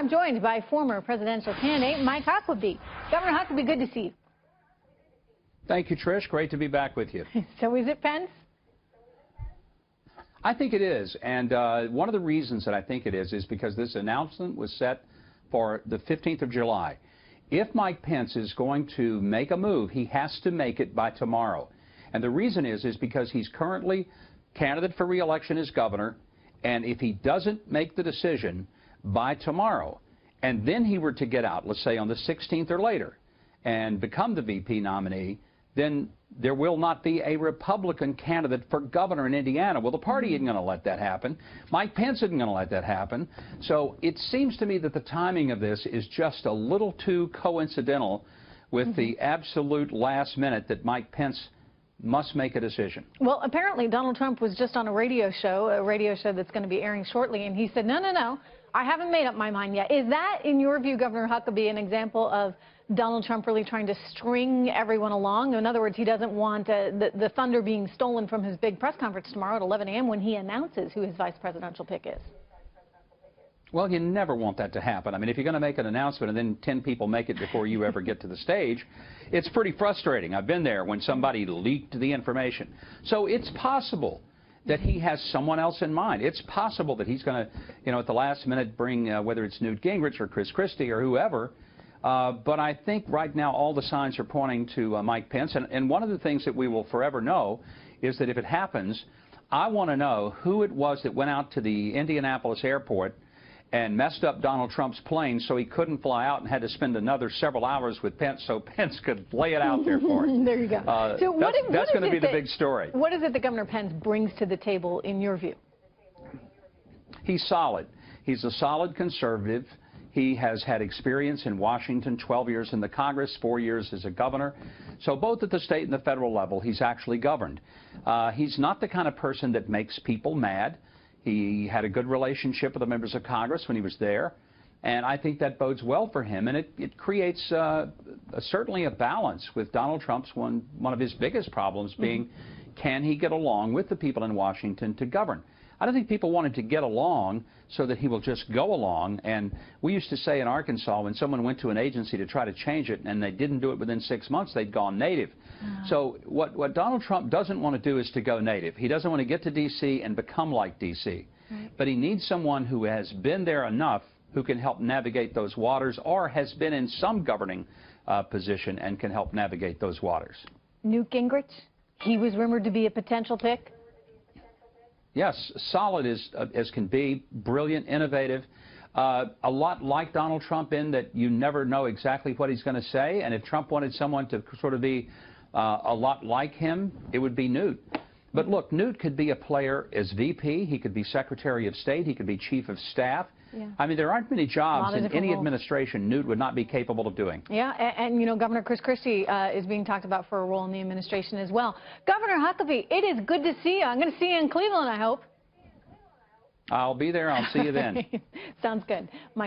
I'm joined by former presidential candidate Mike Huckabee. Governor Huckabee, good to see you. Thank you, Trish. Great to be back with you. So is it Pence? I think it is. And one of the reasons that I think it is because this announcement was set for the 15th of July. If Mike Pence is going to make a move, he has to make it by tomorrow. And the reason is because he's currently candidate for re-election as governor. And if he doesn't make the decision by tomorrow, and then he were to get out, let's say on the 16th or later, and become the VP nominee, then there will not be a Republican candidate for governor in Indiana. Well, the party isn't going to let that happen. Mike Pence isn't going to let that happen. So it seems to me that the timing of this is just a little too coincidental with the absolute last minute that Mike Pence must make a decision. Well, apparently Donald Trump was just on a radio show that's going to be airing shortly, and he said, no, I haven't made up my mind yet. Is that, in your view, Governor Huckabee, an example of Donald Trump really trying to string everyone along? In other words, he doesn't want the thunder being stolen from his big press conference tomorrow at 11 a.m. when he announces who his vice presidential pick is. Well, you never want that to happen. I mean, if you're going to make an announcement and then 10 people make it before you ever get to the stage, it's pretty frustrating. I've been there when somebody leaked the information. So it's possible that he has someone else in mind. It's possible that he's going to, at the last minute bring, whether it's Newt Gingrich or Chris Christie or whoever. But I think right now all the signs are pointing to Mike Pence. And one of the things that we will forever know is that if it happens, I want to know who it was that went out to the Indianapolis airport and messed up Donald Trump's plane so he couldn't fly out and had to spend another several hours with Pence so Pence could lay it out there for him. There you go. So that's going to be the big story. What is it that Governor Pence brings to the table in your view? He's solid. He's a solid conservative. He has had experience in Washington, 12 years in the Congress, 4 years as a governor. So both at the state and the federal level, he's actually governed. He's not the kind of person that makes people mad. He had a good relationship with the members of Congress when he was there, and I think that bodes well for him. And it creates certainly a balance with Donald Trump's one of his biggest problems being, can he get along with the people in Washington to govern? I don't think people wanted to get along so that he will just go along. And we used to say in Arkansas, when someone went to an agency to try to change it and they didn't do it within 6 months, they'd gone native. So what Donald Trump doesn't want to do is to go native. He doesn't want to get to D.C. and become like D.C. But he needs someone who has been there enough who can help navigate those waters or has been in some governing position and can help navigate those waters. Newt Gingrich, he was rumored to be a potential pick. Yes, solid as can be, brilliant, innovative, a lot like Donald Trump in that you never know exactly what he's going to say. And if Trump wanted someone to sort of be a lot like him, it would be Newt. But look, Newt could be a player as VP. He could be Secretary of State. He could be Chief of Staff. Yeah. I mean, there aren't many jobs in any administration Newt would not be capable of doing. Yeah, and Governor Chris Christie is being talked about for a role in the administration as well. Governor Huckabee, it is good to see you. I'm going to see you in Cleveland, I hope. I'll be there. I'll see you then. Sounds good. Mike